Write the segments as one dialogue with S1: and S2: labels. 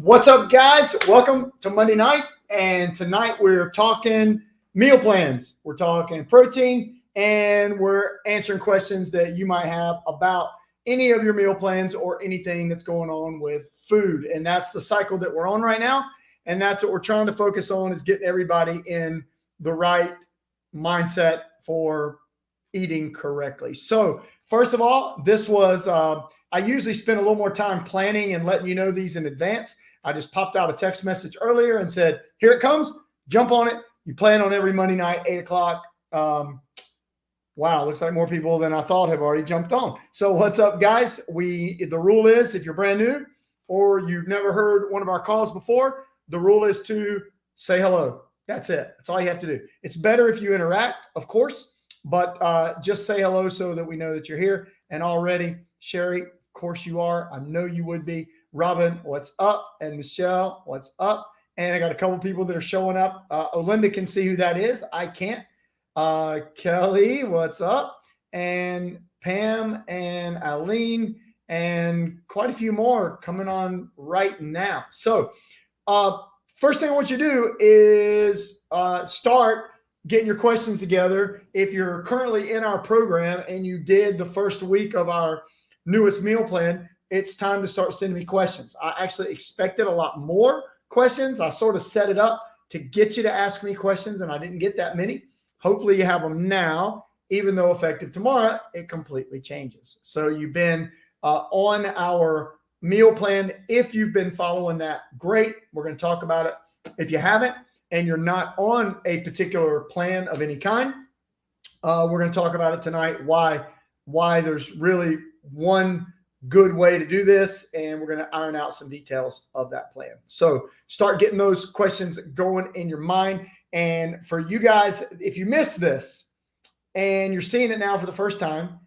S1: What's up, guys? Welcome to Monday night. And tonight we're talking meal plans. We're talking protein, and we're answering questions that you might have about any of your meal plans or anything that's going on with food. And that's the cycle that we're on right now. And that's what we're trying to focus on, is getting everybody in the right mindset for eating correctly. So first of all, this was, I usually spend a little more time planning and letting you know these in advance. I just popped out a text message earlier and said, here it comes, jump on it. You plan on every Monday night, 8 o'clock. Wow, looks like more people than I thought have already jumped on. So what's up, guys? The rule is, if you're brand new or you've never heard one of our calls before, the rule is to say hello. That's it. That's all you have to do. It's better if you interact, of course, but just say hello so that we know that you're here. And already, Sherry, of course you are. I know you would be. Robin, what's up? And Michelle, what's up? And I got a couple people that are showing up. Olinda can see who that is. I can't. Kelly, what's up? And Pam and Eileen and quite a few more coming on right now. So first thing I want you to do is start getting your questions together. If you're currently in our program and you did the first week of our newest meal plan, it's time to start sending me questions. I actually expected a lot more questions. I sort of set it up to get you to ask me questions, and I didn't get that many. Hopefully you have them now, even though effective tomorrow, it completely changes. So you've been on our meal plan. If you've been following that, great. We're going to talk about it. If you haven't, and you're not on a particular plan of any kind, we're going to talk about it tonight, why there's really one good way to do this, and we're going to iron out some details of that plan. So start getting those questions going in your mind. And for you guys, if you missed this and you're seeing it now for the first time,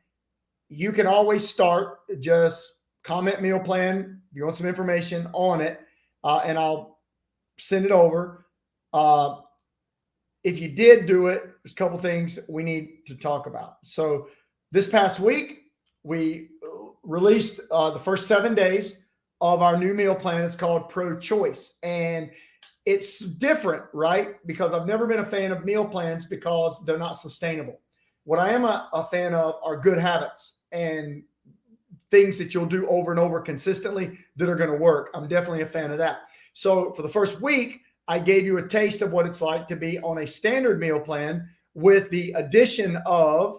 S1: you can always start, just comment meal plan. If you want some information on it, and I'll send it over. If you did do it, there's a couple things we need to talk about. So this past week, we released the first 7 days of our new meal plan. It's called Pro Choice. And it's different, right? Because I've never been a fan of meal plans because they're not sustainable. What I am a fan of are good habits and things that you'll do over and over consistently that are going to work. I'm definitely a fan of that. So for the first week, I gave you a taste of what it's like to be on a standard meal plan with the addition of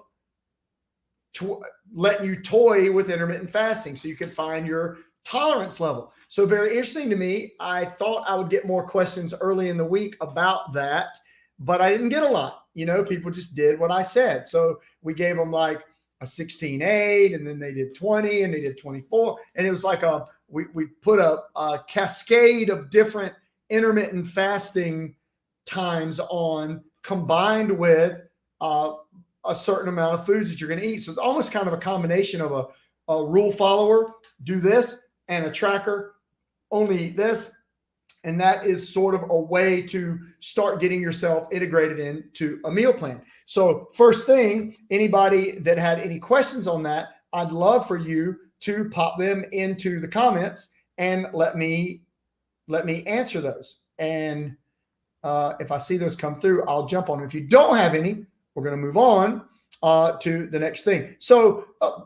S1: letting you toy with intermittent fasting so you can find your tolerance level. So very interesting to me. I thought I would get more questions early in the week about that, but I didn't get a lot. You know, people just did what I said. So we gave them like a 16-8, and then they did 20, and they did 24. And it was like we put a cascade of different intermittent fasting times on, combined with a certain amount of foods that you're going to eat. So it's almost kind of a combination of a rule follower, do this, and a tracker, only eat this. And that is sort of a way to start getting yourself integrated into a meal plan. So first thing, anybody that had any questions on that, I'd love for you to pop them into the comments and let me answer those. And if I see those come through, I'll jump on them. If you don't have any, we're going to move on to the next thing. So a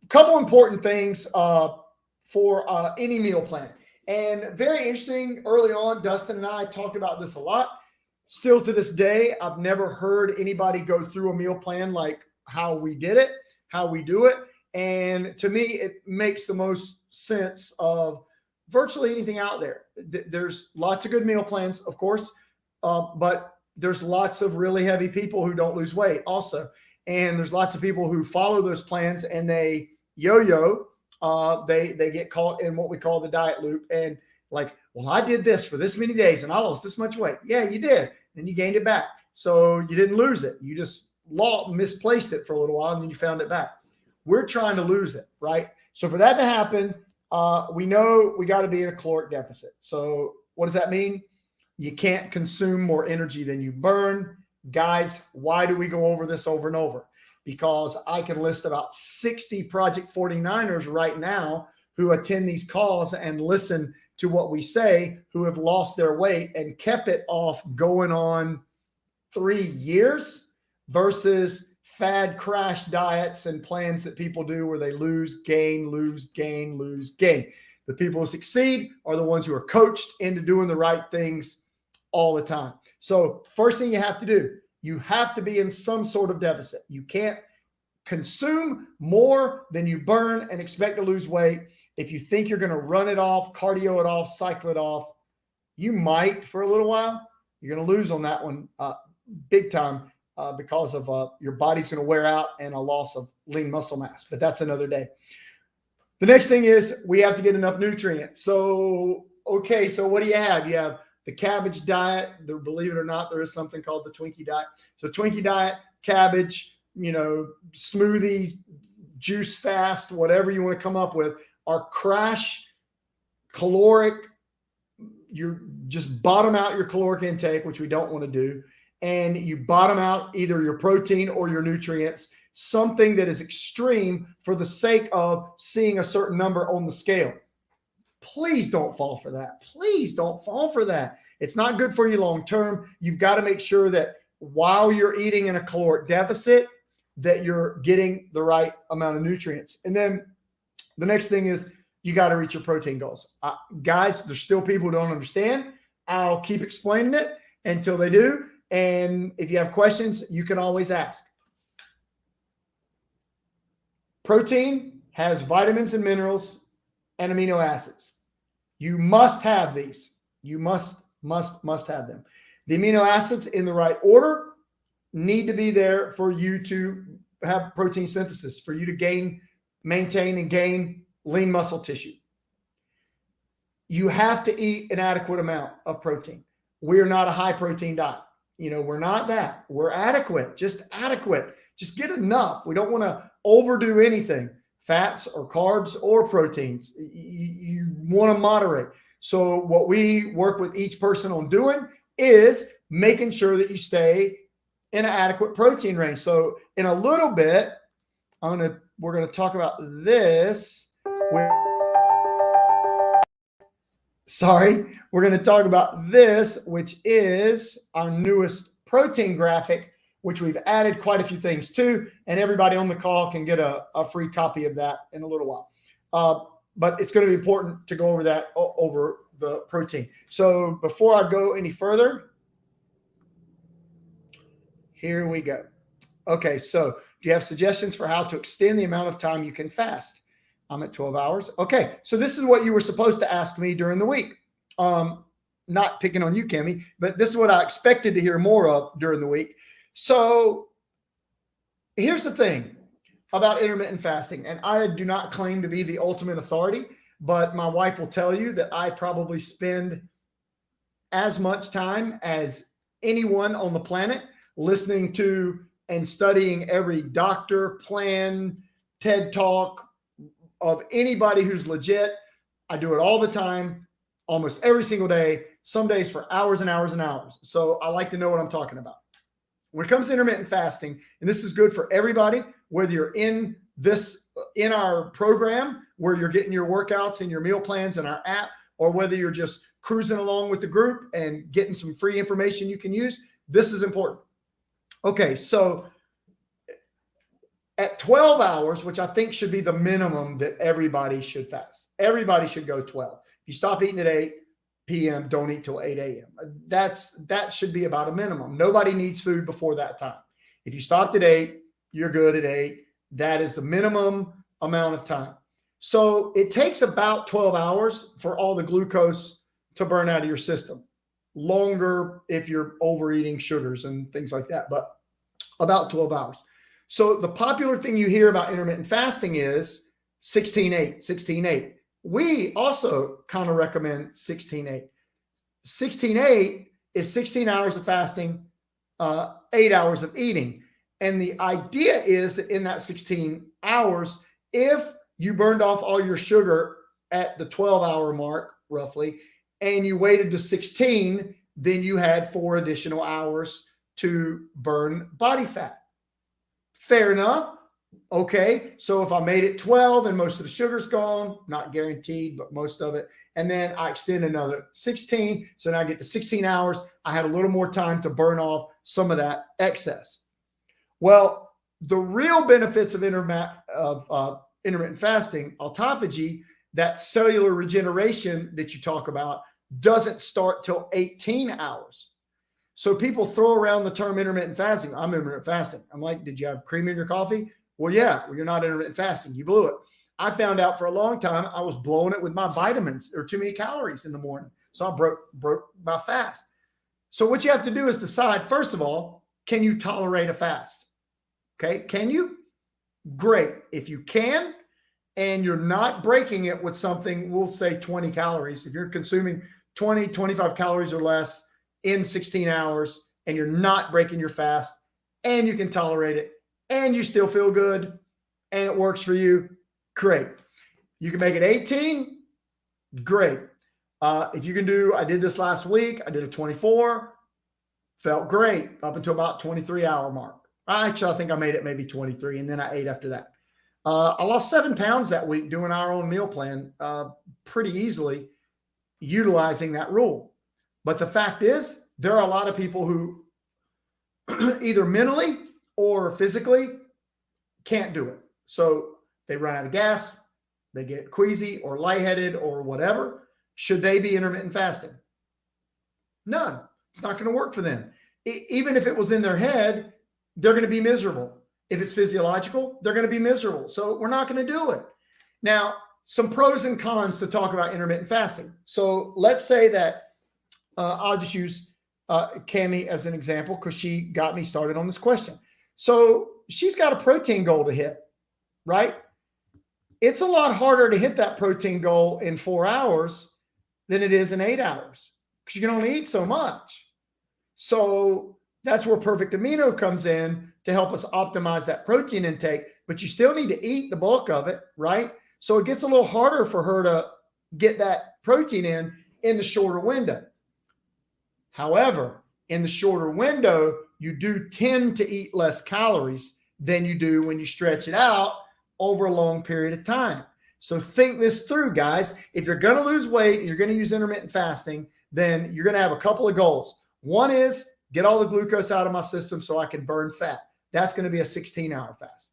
S1: couple important things for any meal plan. And very interesting, early on, Dustin and I talked about this a lot. Still to this day, I've never heard anybody go through a meal plan like how we did it, how we do it. And to me, it makes the most sense of virtually anything out there. There's lots of good meal plans, of course, but there's lots of really heavy people who don't lose weight also. And there's lots of people who follow those plans and they yo-yo. They get caught in what we call the diet loop, and like, well, I did this for this many days and I lost this much weight. Yeah, you did. Then you gained it back. So you didn't lose it. You just misplaced it for a little while and then you found it back. We're trying to lose it, right? So for that to happen, we know we got to be in a caloric deficit. So what does that mean? You can't consume more energy than you burn. Guys, why do we go over this over and over? Because I can list about 60 Project 49ers right now who attend these calls and listen to what we say, who have lost their weight and kept it off going on 3 years versus fad crash diets and plans that people do where they lose, gain, lose, gain, lose, gain. The people who succeed are the ones who are coached into doing the right things all the time. So first thing you have to do, you have to be in some sort of deficit. You can't consume more than you burn and expect to lose weight. If you think you're going to run it off, cardio it off, cycle it off, you might for a little while. You're going to lose on that one big time because of your body's going to wear out and a loss of lean muscle mass. But that's another day. The next thing is we have to get enough nutrients. So, okay, so what do you have? You have the cabbage diet. Believe it or not, there is something called the Twinkie diet. So Twinkie diet, cabbage, smoothies, juice fast, whatever you want to come up with, are crash caloric. You just bottom out your caloric intake, which we don't want to do. And you bottom out either your protein or your nutrients, something that is extreme for the sake of seeing a certain number on the scale. Please don't fall for that. Please don't fall for that. It's not good for you long term. You've got to make sure that while you're eating in a caloric deficit, that you're getting the right amount of nutrients. And then the next thing is you got to reach your protein goals. Guys, there's still people who don't understand. I'll keep explaining it until they do. And if you have questions, you can always ask. Protein has vitamins and minerals and amino acids. You must have these. You must have them. The amino acids in the right order need to be there for you to have protein synthesis, for you to maintain and gain lean muscle tissue. You have to eat an adequate amount of protein. We're not a high protein diet. We're not that. We're adequate, just adequate. Just get enough. We don't want to overdo anything, fats or carbs or proteins. You want to moderate. So what we work with each person on doing is making sure that you stay in an adequate protein range. So in a little bit, we're going to talk about this. We're going to talk about this, which is our newest protein graphic, which we've added quite a few things to, and everybody on the call can get a free copy of that in a little while. But it's going to be important to go over that, over the protein. So before I go any further, here we go. Okay, so do you have suggestions for how to extend the amount of time you can fast? I'm at 12 hours. Okay, so this is what you were supposed to ask me during the week. Not picking on you, Kimmy, but this is what I expected to hear more of during the week. So here's the thing about intermittent fasting, and I do not claim to be the ultimate authority, but my wife will tell you that I probably spend as much time as anyone on the planet listening to and studying every doctor, plan, TED Talk of anybody who's legit. I do it all the time, almost every single day, some days for hours and hours and hours. So I like to know what I'm talking about. When it comes to intermittent fasting, and this is good for everybody, whether you're in our program where you're getting your workouts and your meal plans in our app, or whether you're just cruising along with the group and getting some free information you can use, this is important. Okay, so at 12 hours, which I think should be the minimum that everybody should fast. Everybody should go 12. If you stop eating at 8 p.m., don't eat till 8 a.m. That should be about a minimum. Nobody needs food before that time. If you stopped at 8, you're good at 8. That is the minimum amount of time. So it takes about 12 hours for all the glucose to burn out of your system. Longer if you're overeating sugars and things like that, but about 12 hours. So the popular thing you hear about intermittent fasting is 16-8, 16-8. We also kind of recommend 16-8. 16-8 is 16 hours of fasting, 8 hours of eating. And the idea is that in that 16 hours, if you burned off all your sugar at the 12-hour mark, roughly, and you waited to 16, then you had 4 additional hours to burn body fat. Fair enough. Okay, so if I made it 12 and most of the sugar's gone, not guaranteed, but most of it, and then I extend another 16, so now I get to 16 hours, I had a little more time to burn off some of that excess. Well, the real benefits of intermittent fasting, autophagy, that cellular regeneration that you talk about, doesn't start till 18 hours. So people throw around the term intermittent fasting. I'm intermittent fasting. I'm like, did you have cream in your coffee? Well, yeah. Well, you're not intermittent fasting. You blew it. I found out for a long time I was blowing it with my vitamins. There were too many calories in the morning. So I broke my fast. So what you have to do is decide, first of all, can you tolerate a fast? Okay. Can you? Great. If you can, and you're not breaking it with something, we'll say 20 calories. If you're consuming 20, 25 calories or less in 16 hours and you're not breaking your fast and you can tolerate it and you still feel good and it works for you, great. You can make it 18, great. If you can do, I did this last week, I did a 24, felt great up until about 23-hour mark. Actually, I think I made it maybe 23 and then I ate after that. I lost 7 pounds that week doing our own meal plan pretty easily, utilizing that rule. But the fact is, there are a lot of people who either mentally or physically can't do it. So they run out of gas, they get queasy or lightheaded or whatever. Should they be intermittent fasting? No, it's not going to work for them. Even if it was in their head, they're going to be miserable. If it's physiological, they're going to be miserable. So we're not going to do it. Now, some pros and cons to talk about intermittent fasting. So let's say that I'll just use Cami as an example because she got me started on this question. So she's got a protein goal to hit, right? It's a lot harder to hit that protein goal in 4 hours than it is in 8 hours because you can only eat so much. So that's where Perfect Amino comes in to help us optimize that protein intake, but you still need to eat the bulk of it, right? So it gets a little harder for her to get that protein in the shorter window. However, in the shorter window, you do tend to eat less calories than you do when you stretch it out over a long period of time. So think this through, guys. If you're going to lose weight and you're going to use intermittent fasting, then you're going to have a couple of goals. One is get all the glucose out of my system so I can burn fat. That's going to be a 16-hour fast.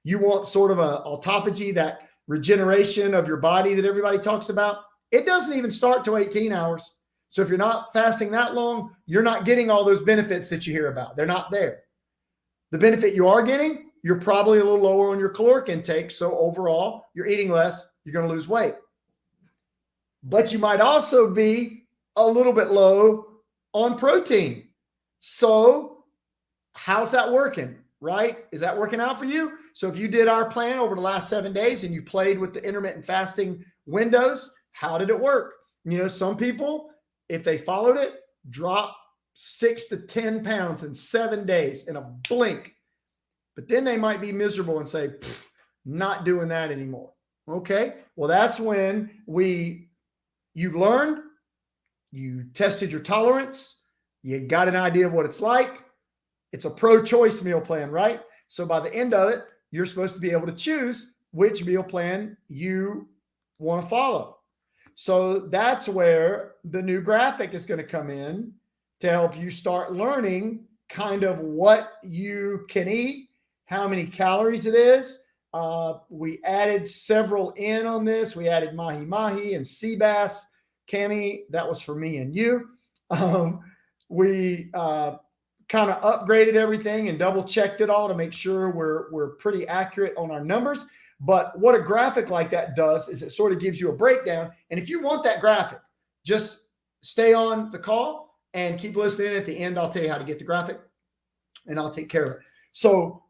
S1: You want sort of a autophagy, that regeneration of your body that everybody talks about. It doesn't even start till 18 hours. So if you're not fasting that long, you're not getting all those benefits that you hear about. They're not there. The benefit you are getting, you're probably a little lower on your caloric intake. So overall, you're eating less, you're going to lose weight. But you might also be a little bit low on protein. So how's that working, right? Is that working out for you? So if you did our plan over the last 7 days and you played with the intermittent fasting windows, how did it work? You know, some people, if they followed it, drop 6 to 10 pounds in 7 days in a blink. But then they might be miserable and say, not doing that anymore. Okay. Well, that's when you've learned, you tested your tolerance, you got an idea of what it's like. It's a pro-choice meal plan, right? So by the end of it, you're supposed to be able to choose which meal plan you want to follow. So that's where the new graphic is going to come in to help you start learning kind of what you can eat, how many calories it is. We added several in on this. We added mahi-mahi and sea bass. Cami, that was for me and you. We kind of upgraded everything and double checked it all to make sure we're pretty accurate on our numbers. But what a graphic like that does is it sort of gives you a breakdown. And if you want that graphic, just stay on the call and keep listening. At the end, I'll tell you how to get the graphic and I'll take care of it. So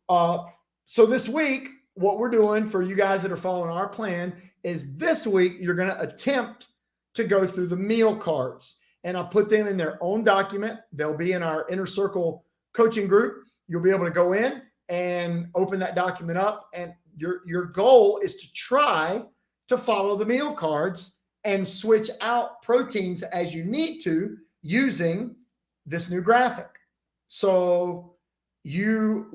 S1: this week, what we're doing for you guys that are following our plan is this week, you're going to attempt to go through the meal cards. And I'll put them in their own document. They'll be in our Inner Circle coaching group. You'll be able to go in and open that document up. And your goal is to try to follow the meal cards and switch out proteins as you need to using this new graphic. So you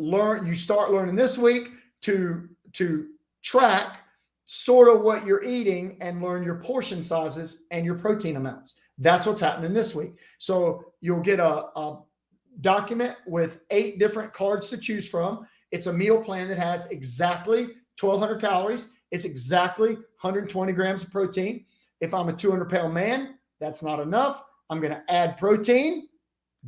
S1: start learning this week. to track sort of what you're eating and learn your portion sizes and your protein amounts. That's what's happening this week. So you'll get a document with 8 different cards to choose from. It's a meal plan that has exactly 1,200 calories. It's exactly 120 grams of protein. If I'm a 200-pound man, that's not enough. I'm going to add protein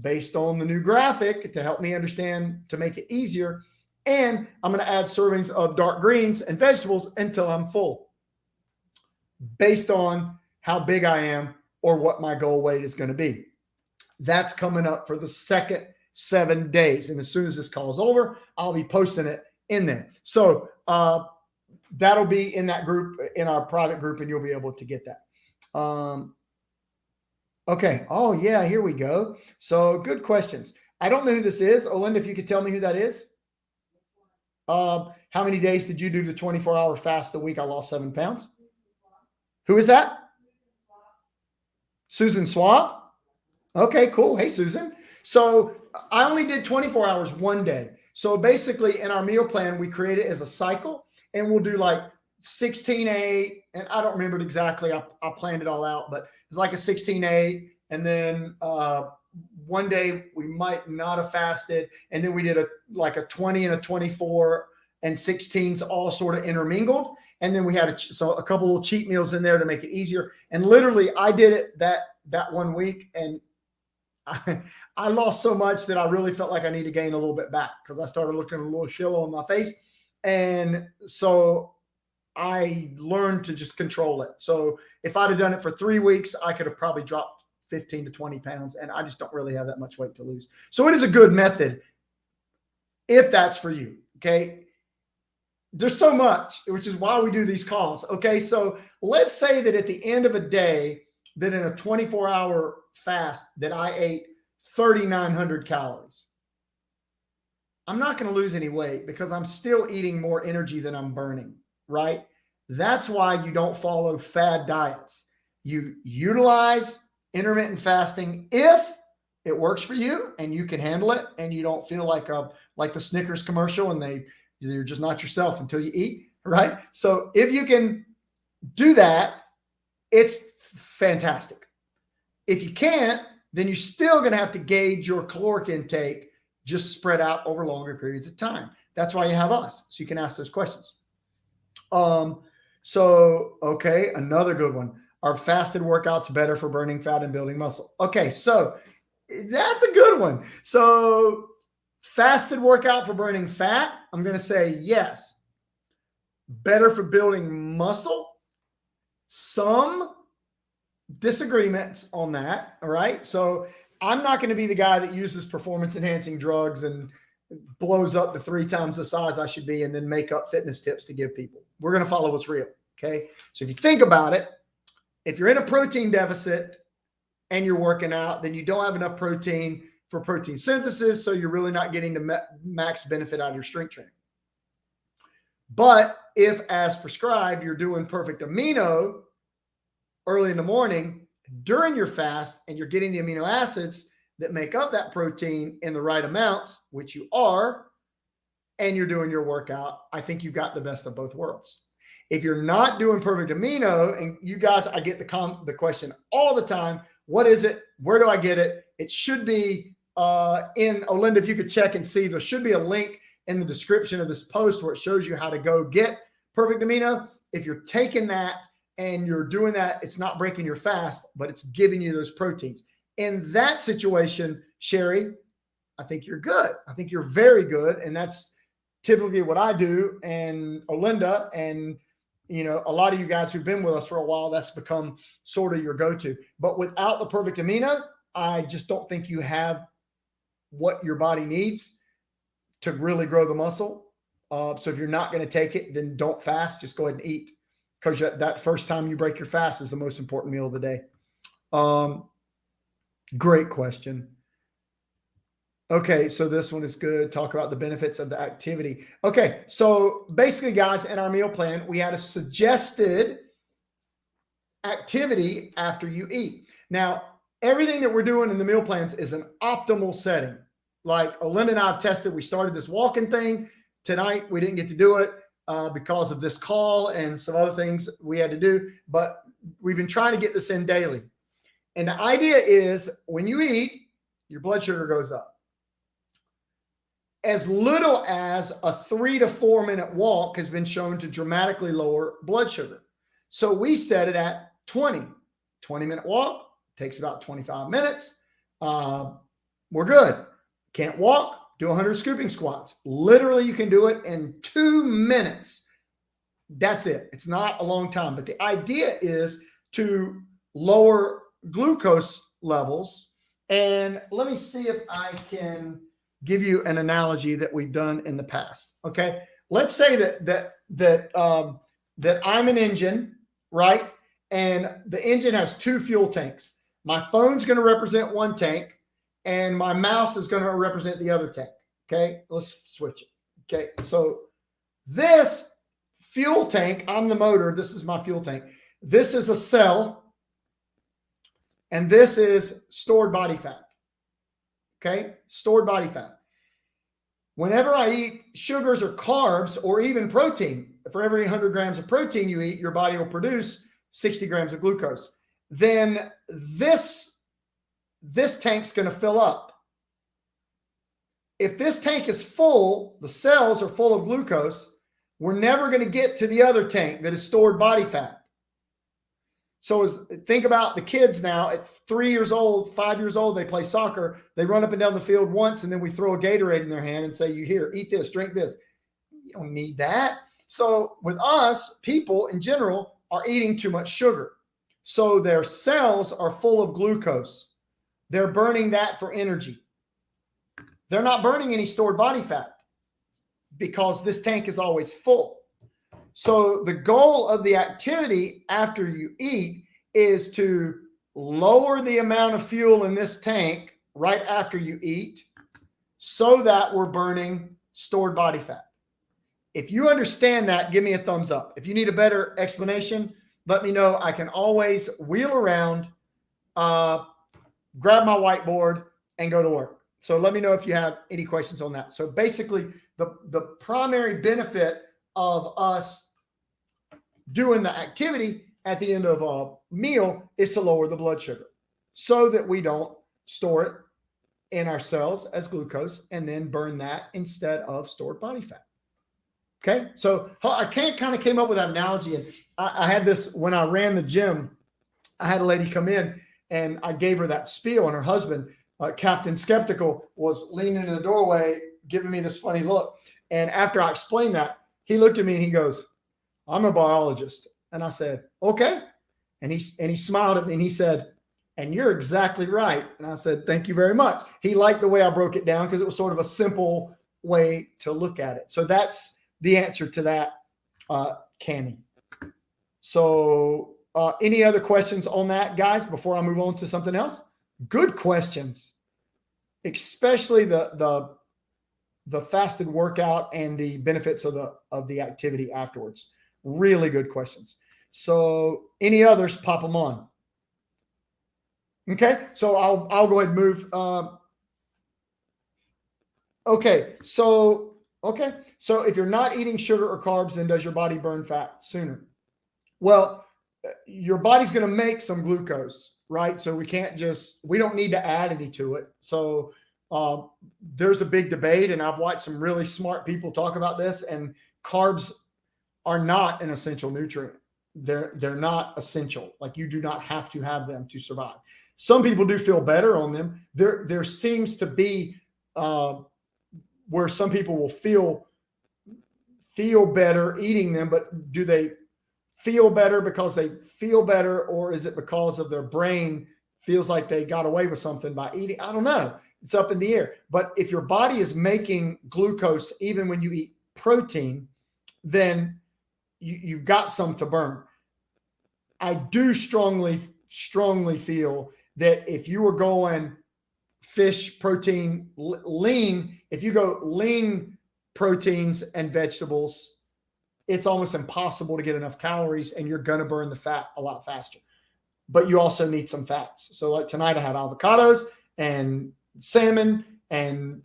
S1: based on the new graphic to help me understand, to make it easier. And I'm going to add servings of dark greens and vegetables until I'm full, based on how big I am or what my goal weight is going to be. That's coming up for the second 7 days. And as soon as this call is over, I'll be posting it in there. So that'll be in that group, in our private group, and you'll be able to get that. Okay. Oh, yeah, here we go. So good questions. I don't know who this is. Olinda, if you could tell me who that is. How many days did you do the 24-hour fast the week I lost 7 pounds? Who is that? Susan Swapp. Okay, cool. Hey, Susan. So I only did 24 hours one day. So basically in our meal plan, we create it as a cycle, and we'll do like 16-8. And I don't remember it exactly. I planned it all out, but it's like a 16-8. And then one day we might not have fasted. And then we did like a 20 and a 24 and 16s all sort of intermingled. And then we had a couple little cheat meals in there to make it easier. And literally I did it that 1 week, and I lost so much that I really felt like I need to gain a little bit back, because I started looking a little shrill on my face. And so I learned to just control it. So if I'd have done it for 3 weeks, I could have probably dropped 15 to 20 pounds. And I just don't really have that much weight to lose. So it is a good method if that's for you. Okay. There's so much, which is why we do these calls. Okay. So let's say that at the end of a day, that in a 24-hour fast that I ate 3,900 calories. I'm not going to lose any weight because I'm still eating more energy than I'm burning, right? That's why you don't follow fad diets. You utilize intermittent fasting if it works for you and you can handle it, and you don't feel like the Snickers commercial and you're just not yourself until you eat, right? So if you can do that, it's fantastic. If you can't, then you're still going to have to gauge your caloric intake, just spread out over longer periods of time. That's why you have us, so you can ask those questions. Okay, another good one. Are fasted workouts better for burning fat and building muscle? Okay, so that's a good one. So fasted workout for burning fat, I'm going to say yes. Better for building muscle? Some disagreements on that. All right. So I'm not going to be the guy that uses performance enhancing drugs and blows up to 3 times the size I should be and then make up fitness tips to give people. We're going to follow what's real. Okay. So if you think about it, if you're in a protein deficit and you're working out, then you don't have enough protein for protein synthesis. So you're really not getting the max benefit out of your strength training. But if, as prescribed, you're doing perfect amino early in the morning during your fast, and you're getting the amino acids that make up that protein in the right amounts, which you are, and you're doing your workout, I think you've got the best of both worlds. If you're not doing perfect amino, and you guys, I get the question all the time, what is it? Where do I get it? It should be in Olinda, if you could check and see, there should be a link in the description of this post where it shows you how to go get perfect amino. If you're taking that and you're doing that, it's not breaking your fast, but it's giving you those proteins. In that situation, Sherry, I think you're good. I think you're very good. And that's typically what I do. And Olinda, and a lot of you guys who've been with us for a while, that's become sort of your go-to. But without the perfect amino, I just don't think you have what your body needs to really grow the muscle. So if you're not going to take it, then don't fast. Just go ahead and eat, because that first time you break your fast is the most important meal of the day. Great question. Okay, so this one is good. Talk about the benefits of the activity. Okay, so basically, guys, in our meal plan, we had a suggested activity after you eat. Now, everything that we're doing in the meal plans is an optimal setting. Like Olinda and I have tested, we started this walking thing. Tonight, we didn't get to do it because of this call and some other things we had to do, but we've been trying to get this in daily. And the idea is when you eat, your blood sugar goes up. As little as a 3 to 4 minute walk has been shown to dramatically lower blood sugar. So we set it at 20-minute walk, takes about 25 minutes. We're good. Can't walk, do 100 scooping squats. Literally, you can do it in 2 minutes. That's it. It's not a long time, but the idea is to lower glucose levels. And let me see if I can give you an analogy that we've done in the past. Okay. Let's say that I'm an engine, right? And the engine has 2 fuel tanks. My phone's going to represent one tank and my mouse is going to represent the other tank. Okay. Let's switch it. Okay. So this fuel tank, I'm the motor. This is my fuel tank. This is a cell and this is stored body fat. Okay. Stored body fat. Whenever I eat sugars or carbs or even protein, for every 100 grams of protein you eat, your body will produce 60 grams of glucose. Then this tank's going to fill up. If this tank is full, the cells are full of glucose, we're never going to get to the other tank that is stored body fat. So think about the kids now at 3 years old, 5 years old, they play soccer. They run up and down the field once, and then we throw a Gatorade in their hand and say, you here, eat this, drink this. You don't need that. So with us, people in general are eating too much sugar. So their cells are full of glucose. They're burning that for energy. They're not burning any stored body fat because this tank is always full. So the goal of the activity after you eat is to lower the amount of fuel in this tank right after you eat so that we're burning stored body fat. If you understand that, give me a thumbs up. If you need a better explanation, let me know. I can always wheel around, grab my whiteboard, and go to work. So let me know if you have any questions on that. So basically, the primary benefit of us doing the activity at the end of a meal is to lower the blood sugar so that we don't store it in our cells as glucose and then burn that instead of stored body fat. Okay. So I kind of came up with that analogy. And I had this when I ran the gym. I had a lady come in and I gave her that spiel, and her husband, Captain Skeptical, was leaning in the doorway, giving me this funny look. And after I explained that, he looked at me and he goes, I'm a biologist. And I said, okay. And he smiled at me and he said, and you're exactly right. And I said, thank you very much. He liked the way I broke it down because it was sort of a simple way to look at it. So that's the answer to that, Cammie. So any other questions on that, guys, before I move on to something else? Good questions, especially the fasted workout and the benefits of the activity afterwards. Really good questions. So any others, pop them on. Okay, so I'll go ahead and move. Okay, so if you're not eating sugar or carbs, then does your body burn fat sooner? Well, your body's going to make some glucose, right? So we don't need to add any to it. So there's a big debate, and I've watched some really smart people talk about this, and carbs are not an essential nutrient. They're not essential. Like, you do not have to have them to survive. Some people do feel better on them. There seems to be where some people will feel better eating them, but do they feel better because they feel better, or is it because of their brain feels like they got away with something by eating? I don't know. It's up in the air. But if your body is making glucose even when you eat protein, then you've got some to burn. I do strongly feel that if you were going fish, protein, lean, if you go lean proteins and vegetables, it's almost impossible to get enough calories, and you're going to burn the fat a lot faster. But you also need some fats. So like tonight I had avocados and salmon and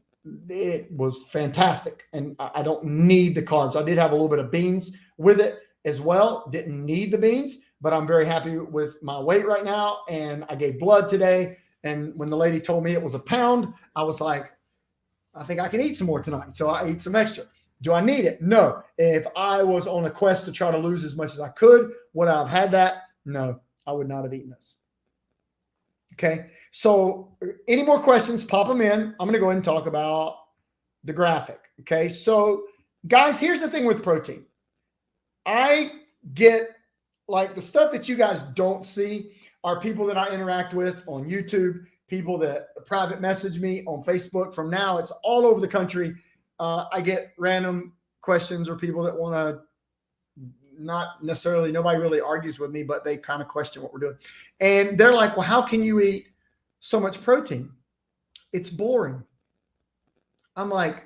S1: it was fantastic. And I don't need the carbs. I did have a little bit of beans with it as well. Didn't need the beans, but I'm very happy with my weight right now. And I gave blood today. And when the lady told me it was a pound, I was like, I think I can eat some more tonight. So I eat some extra. Do I need it? No. If I was on a quest to try to lose as much as I could, would I have had that? No, I would not have eaten those. Okay. So any more questions, pop them in. I'm going to go ahead and talk about the graphic. Okay. So guys, here's the thing with protein. I get like the stuff that you guys don't see are people that I interact with on YouTube, people that private message me on Facebook. From now, it's all over the country. I get random questions or people that want to not necessarily, nobody really argues with me, but they kind of question what we're doing. And they're like, well, how can you eat so much protein? It's boring. I'm like,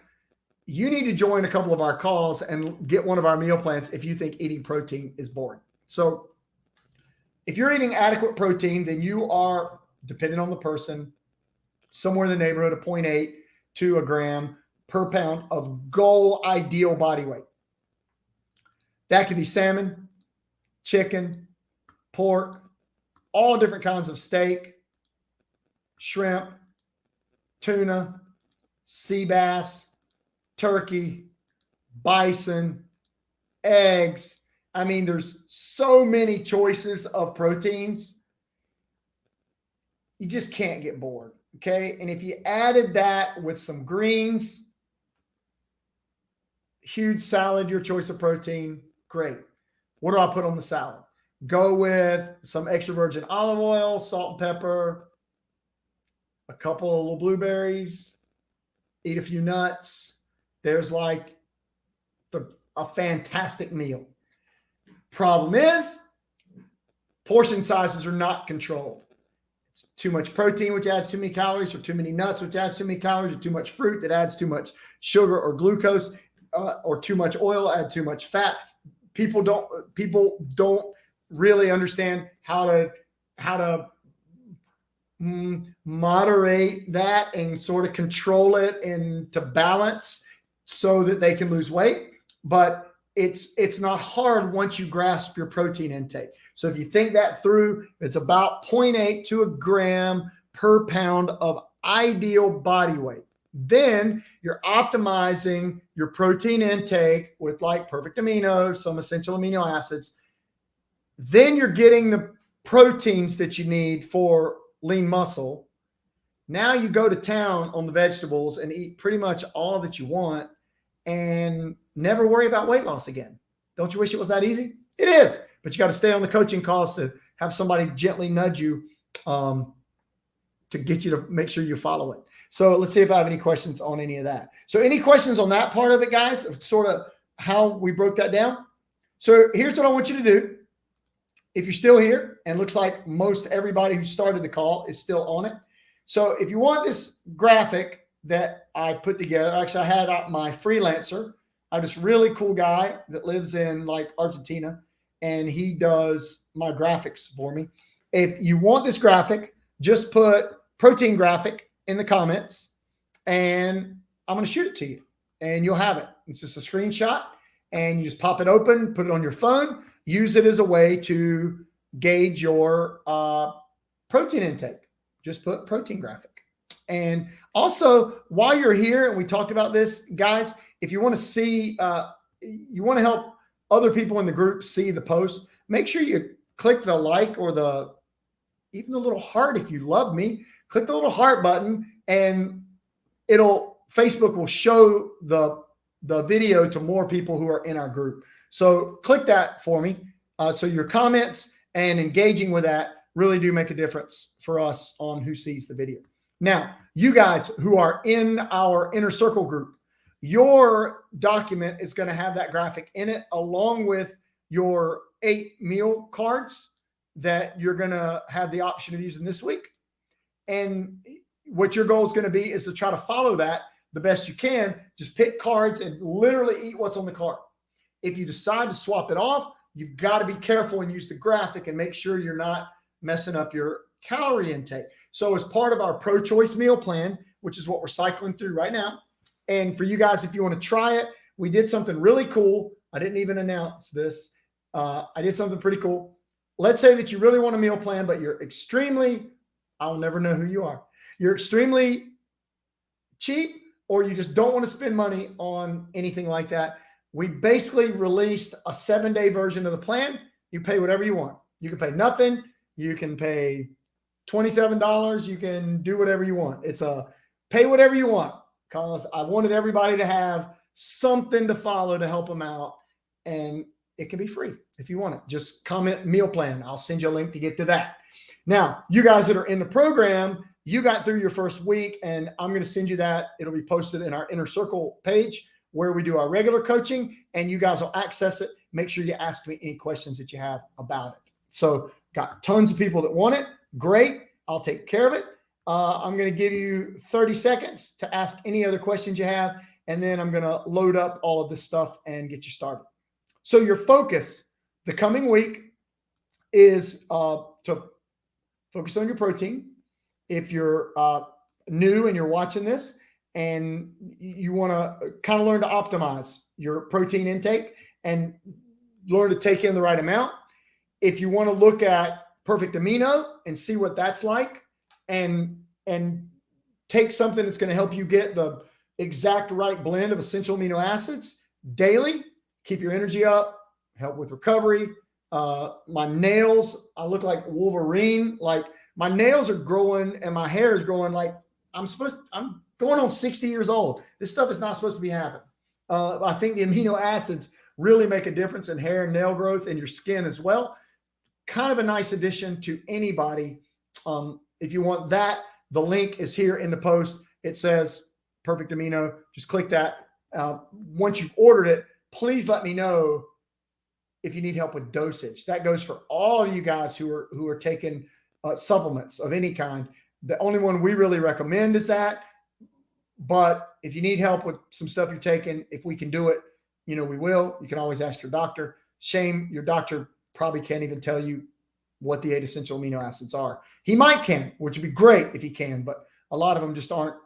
S1: you need to join a couple of our calls and get one of our meal plans if you think eating protein is boring. So if you're eating adequate protein, then you are, depending on the person, somewhere in the neighborhood of 0.8 to a gram per pound of goal ideal body weight. That could be salmon, chicken, pork, all different kinds of steak, shrimp, tuna, sea bass, turkey, bison, eggs. I mean, there's so many choices of proteins. You just can't get bored. Okay. And if you added that with some greens, huge salad, your choice of protein, great. What do I put on the salad? Go with some extra virgin olive oil, salt and pepper, a couple of little blueberries, eat a few nuts. There's like a fantastic meal. Problem is, portion sizes are not controlled. It's too much protein, which adds too many calories, or too many nuts, which adds too many calories, or too much fruit that adds too much sugar or glucose, or too much oil, add too much fat. People don't really understand how to moderate that and sort of control it and to balance so that they can lose weight. But it's not hard once you grasp your protein intake. So if you think that through, it's about 0.8 to a gram per pound of ideal body weight. Then you're optimizing your protein intake with like perfect aminos, some essential amino acids. Then you're getting the proteins that you need for lean muscle. Now you go to town on the vegetables and eat pretty much all that you want and never worry about weight loss again. Don't you wish it was that easy? It is, but you got to stay on the coaching calls to have somebody gently nudge you to get you to make sure you follow it. So let's see if I have any questions on any of that. So any questions on that part of it, guys, of sort of how we broke that down? So here's what I want you to do. If you're still here, and looks like most everybody who started the call is still on it. So if you want this graphic that I put together, actually I had my freelancer. I have this really cool guy that lives in like Argentina, and he does my graphics for me. If you want this graphic, just put protein graphic in the comments and I'm going to shoot it to you and you'll have it. It's just a screenshot and you just pop it open, put it on your phone, use it as a way to gauge your protein intake. Just put protein graphic. And also while you're here, and we talked about this, guys, if you want to see, you want to help other people in the group see the post, make sure you click the like or even the little heart. If you love me, click the little heart button and Facebook will show the video to more people who are in our group. So click that for me. So your comments and engaging with that really do make a difference for us on who sees the video. Now, you guys who are in our inner circle group, your document is going to have that graphic in it along with your 8 meal cards that you're going to have the option of using this week. And what your goal is going to be is to try to follow that the best you can. Just pick cards and literally eat what's on the card. If you decide to swap it off, you've got to be careful and use the graphic and make sure you're not messing up your calorie intake. So as part of our pro-choice meal plan, which is what we're cycling through right now, And for you guys, if you want to try it, we did something really cool. I didn't even announce this. I did something pretty cool. Let's say that you really want a meal plan, but you're extremely, I'll never know who you are. You're extremely cheap, or you just don't want to spend money on anything like that. We basically released a 7-day version of the plan. You pay whatever you want. You can pay nothing. You can pay $27. You can do whatever you want. It's a pay whatever you want, because I wanted everybody to have something to follow to help them out. And it can be free if you want it. Just comment meal plan. I'll send you a link to get to that. Now, you guys that are in the program, you got through your first week, and I'm going to send you that. It'll be posted in our Inner Circle page where we do our regular coaching, and you guys will access it. Make sure you ask me any questions that you have about it. So got tons of people that want it. Great. I'll take care of it. I'm going to give you 30 seconds to ask any other questions you have, and then I'm going to load up all of this stuff and get you started. So your focus the coming week is to focus on your protein. If you're new and you're watching this and you want to kind of learn to optimize your protein intake and learn to take in the right amount. If you want to look at Perfect Amino and see what that's like, and take something that's going to help you get the exact right blend of essential amino acids daily, keep your energy up, help with recovery. My nails, I look like Wolverine. Like my nails are growing and my hair is growing like I'm going on 60 years old. This stuff is not supposed to be happening. I think the amino acids really make a difference in hair and nail growth and your skin as well. Kind of a nice addition to anybody. If you want that, the link is here in the post. It says Perfect Amino. Just click that. Once you've ordered it, please let me know if you need help with dosage. That goes for all you guys who are taking supplements of any kind. The only one we really recommend is that. But if you need help with some stuff you're taking, if we can do it, we will. You can always ask your doctor. Shame your doctor probably can't even tell you what the 8 essential amino acids are. He might can, which would be great if he can, but a lot of them just aren't.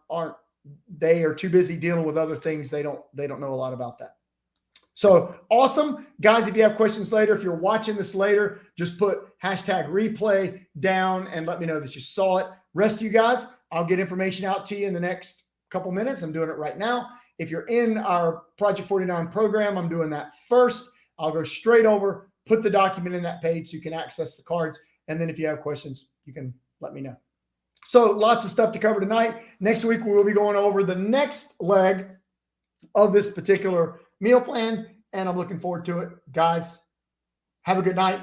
S1: They are too busy dealing with other things. They don't know a lot about that. So awesome. Guys, if you have questions later, if you're watching this later, just put #replay down and let me know that you saw it. Rest of you guys, I'll get information out to you in the next couple minutes. I'm doing it right now. If you're in our Project 49 program, I'm doing that first. I'll go straight over, put the document in that page so you can access the cards. And then if you have questions, you can let me know. So lots of stuff to cover tonight. Next week, we will be going over the next leg of this particular meal plan, and I'm looking forward to it. Guys, have a good night.